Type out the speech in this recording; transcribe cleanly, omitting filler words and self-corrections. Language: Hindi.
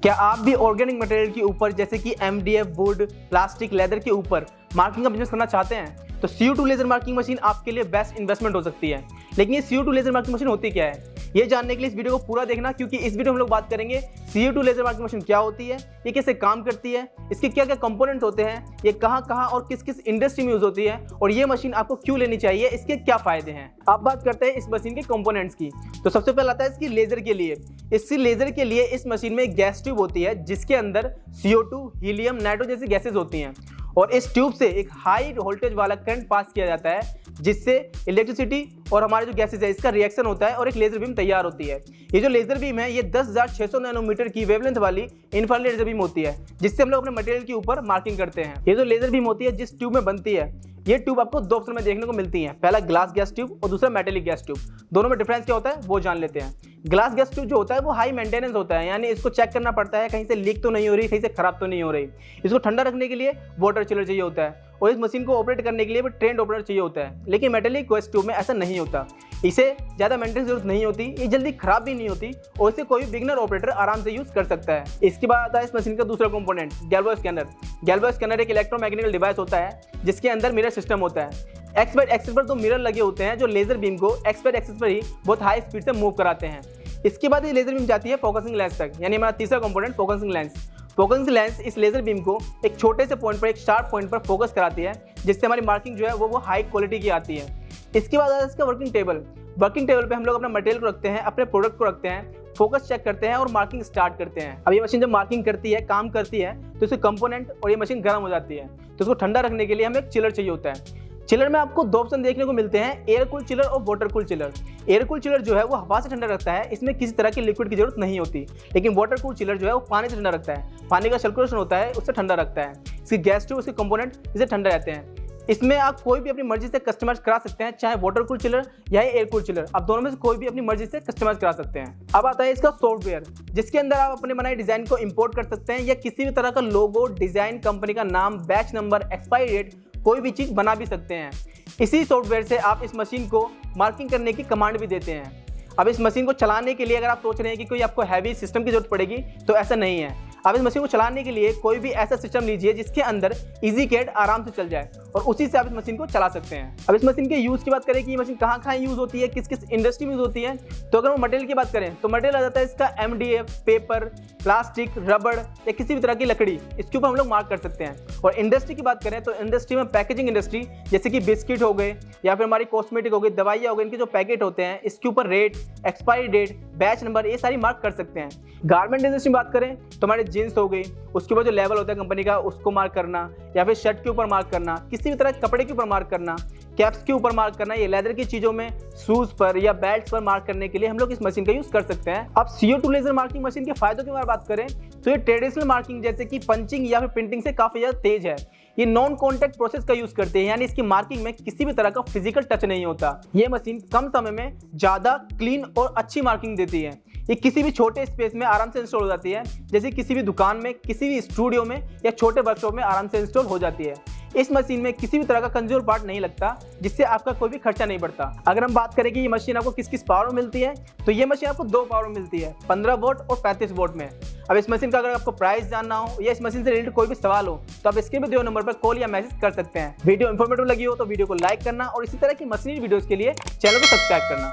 क्या आप भी ऑर्गेनिक मटेरियल के ऊपर जैसे कि MDF, वुड, प्लास्टिक, लेदर के ऊपर मार्किंग का बिजनेस करना चाहते हैं? तो CO2 लेजर मार्किंग मशीन आपके लिए बेस्ट इन्वेस्टमेंट हो सकती है। लेकिन ये CO2 लेजर मार्किंग मशीन होती क्या है, ये जानने के लिए इस वीडियो को पूरा देखना, क्योंकि इस वीडियो में हम लोग बात करेंगे CO2 लेजर मार्किंग मशीन क्या होती है, ये कैसे काम करती है, इसके क्या क्या कंपोनेंट्स होते हैं, ये कहाँ कहाँ और किस किस इंडस्ट्री में यूज होती है, और ये मशीन आपको क्यों लेनी चाहिए, इसके क्या फायदे हैं। आप बात करते हैं इस मशीन के कंपोनेंट्स की, तो सबसे पहले आता है इसकी लेजर के लिए। इसकी लेजर के लिए इस मशीन में एक गैस ट्यूब होती है जिसके अंदर CO2, हीलियम, नाइट्रोजन जैसी गैसेज होती हैं, और इस ट्यूब से एक हाई वोल्टेज वाला करंट पास किया जाता है जिससे इलेक्ट्रिसिटी और हमारे जो गैसेज है इसका रिएक्शन होता है और एक लेजर बीम तैयार होती है। ये जो लेजर बीम है ये 10,600 नैनोमीटर की वेवलेंथ वाली इंफ्रारेड लेजर बीम होती है जिससे हम लोग अपने मटेरियल के ऊपर मार्किंग करते हैं। ये जो लेजर बीम होती है जिस ट्यूब में बनती है, ये ट्यूब आपको दो ऑप्शन में देखने को मिलती है, पहला ग्लास गैस ट्यूब और दूसरा मेटेलिक गैस ट्यूब। दोनों में डिफरेंस क्या होता है वो जान लेते हैं। ग्लास गैस ट्यूब जो होता है वो हाई मेंटेनेंस होता है, यानी इसको चेक करना पड़ता है कहीं से लीक तो नहीं हो रही, कहीं से खराब तो नहीं हो रही। इसको ठंडा रखने के लिए वाटर चिलर चाहिए होता है और इस मशीन को ऑपरेट करने के लिए भी ट्रेंड ऑपरेटर चाहिए होता है। लेकिन मेटेलिक गैस ट्यूब में ऐसा नहीं होता, इसे ज़्यादा मेंटेनेंस जरूरत नहीं होती, ये जल्दी खराब भी नहीं होती और इसे कोई बिगिनर ऑपरेटर आराम से यूज कर सकता है। इसके बाद आता है इस मशीन का दूसरा component, galvo scanner. Galvo scanner एक इलेक्ट्रोमैग्नेटिक डिवाइस होता है जिसके अंदर मिरर सिस्टम होता है। एक्स वाई एक्सिस पर दो मिरर लगे होते हैं जो लेजर बीम को एक्स वाई एक्सिस पर ही बहुत हाई स्पीड से मूव कराते हैं। इसके बाद ये लेजर बीम जाती है फोकसिंग लेंस तक, यानी हमारा तीसरा component focusing lens. Focusing lens इस लेजर बीम को एक छोटे से पॉइंट पर, एक शार्प पॉइंट पर फोकस कराती है जिससे हमारी मार्किंग जो है वो हाई क्वालिटी की आती है। इसके बाद आता है इसका वर्किंग टेबल। वर्किंग टेबल पे हम लोग अपना मटेरियल को रखते हैं, अपने प्रोडक्ट को रखते हैं, फोकस चेक करते हैं और मार्किंग स्टार्ट करते हैं। अब ये मशीन जब मार्किंग करती है, काम करती है, तो इसके कंपोनेंट और ये मशीन गर्म हो जाती है, तो इसको ठंडा रखने के लिए हमें एक चिलर चाहिए होता है। चिलर में आपको दो ऑप्शन देखने को मिलते हैं, एयर कूल चिलर और water cool chiller. Air cool chiller जो है वो हवा से ठंडा रखता है, इसमें किसी तरह की लिक्विड की जरूरत नहीं होती। लेकिन वाटर कूल चिलर जो है वो पानी से ठंडा रखता है, पानी का सर्कुलेशन होता है उससे ठंडा रखता है। इसकी गैस ट्यूब, उसके कंपोनेंट इसे ठंडा रहते हैं। इसमें आप कोई भी अपनी मर्जी से कस्टमाइज करा सकते हैं, चाहे वाटर कूल चिलर या एयर कूल चिलर, आप दोनों में से कोई भी अपनी मर्जी से कस्टमाइज करा सकते हैं। अब आता है इसका सॉफ्टवेयर, जिसके अंदर आप अपने बनाए डिजाइन को इंपोर्ट कर सकते हैं या किसी भी तरह का लोगो, डिजाइन, कंपनी का नाम, बैच नंबर, एक्सपायरी डेट, कोई भी चीज बना भी सकते हैं। इसी सॉफ्टवेयर से आप इस मशीन को मार्किंग करने की कमांड भी देते हैं। अब इस मशीन को चलाने के लिए अगर आप सोच रहे हैं कि कोई आपको हैवी सिस्टम की जरूरत पड़ेगी, तो ऐसा नहीं है। आप इस मशीन को चलाने के लिए कोई भी ऐसा सिस्टम लीजिए जिसके अंदर इजी कैड आराम से चल जाए और उसी से आप इस मशीन को चला सकते हैं। अब इस मशीन के यूज की बात करें कि ये मशीन कहाँ कहाँ यूज होती है, किस किस इंडस्ट्री में यूज होती है, तो अगर हम मटेरियल की बात करें तो मटेरियल आ जाता है इसका MDF, पेपर, प्लास्टिक, रबड़ या किसी भी तरह की लकड़ी, इसके ऊपर हम लोग मार्क कर सकते हैं। और इंडस्ट्री की बात करें तो इंडस्ट्री में पैकेजिंग इंडस्ट्री, जैसे कि बिस्किट हो गए या फिर हमारी कॉस्मेटिक हो गई, दवाइयाँ हो गई, इनके जो पैकेट होते हैं इसके ऊपर rate, expiry date, batch number, ये सारी मार्क कर सकते हैं। गारमेंट इंडस्ट्री में बात करें तो हमारे जीन्स हो गई, उसके ऊपर जो लेवल होता है कंपनी का उसको मार्क करना, या फिर शर्ट के ऊपर मार्क करना, किसी भी तरह के कपड़े के ऊपर मार्क करना, कैप्स के ऊपर मार्क करना, ये लेदर की चीजों में शूज पर या बेल्ट पर मार्क करने के लिए हम लोग इस मशीन का यूज कर सकते हैं। अब CO2 लेजर मार्किंग मशीन के फायदों की बात करें तो ये ट्रेडिशनल मार्किंग जैसे कि पंचिंग या फिर प्रिंटिंग से काफी ज्यादा तेज है। ये नॉन कॉन्टैक्ट प्रोसेस का यूज करते हैं, यानी इसकी मार्किंग में किसी भी तरह का फिजिकल टच नहीं होता। ये मशीन कम समय में ज्यादा क्लीन और अच्छी मार्किंग देती है। ये किसी भी छोटे स्पेस में आराम से इंस्टॉल हो जाती है, जैसे किसी भी दुकान में, किसी भी स्टूडियो में या छोटे वर्कशॉप में आराम से इंस्टॉल हो जाती है। इस मशीन में किसी भी तरह का कंज्यूमर पार्ट नहीं लगता, जिससे आपका कोई भी खर्चा नहीं बढ़ता। अगर हम बात करें कि ये मशीन आपको किस किस पावर में मिलती है, तो ये मशीन आपको दो पावर में मिलती है, 15 वोल्ट और 35 वोल्ट में। अब इस मशीन का अगर आपको प्राइस जानना हो या इस मशीन से रिलेटेड कोई भी सवाल हो तो आप इसके भी दिए नंबर पर कॉल या मैसेज कर सकते हैं। वीडियो इंफॉर्मेटिव लगी हो तो वीडियो को लाइक करना और इसी तरह की मशीनरी वीडियोस के लिए चैनल को सब्सक्राइब करना।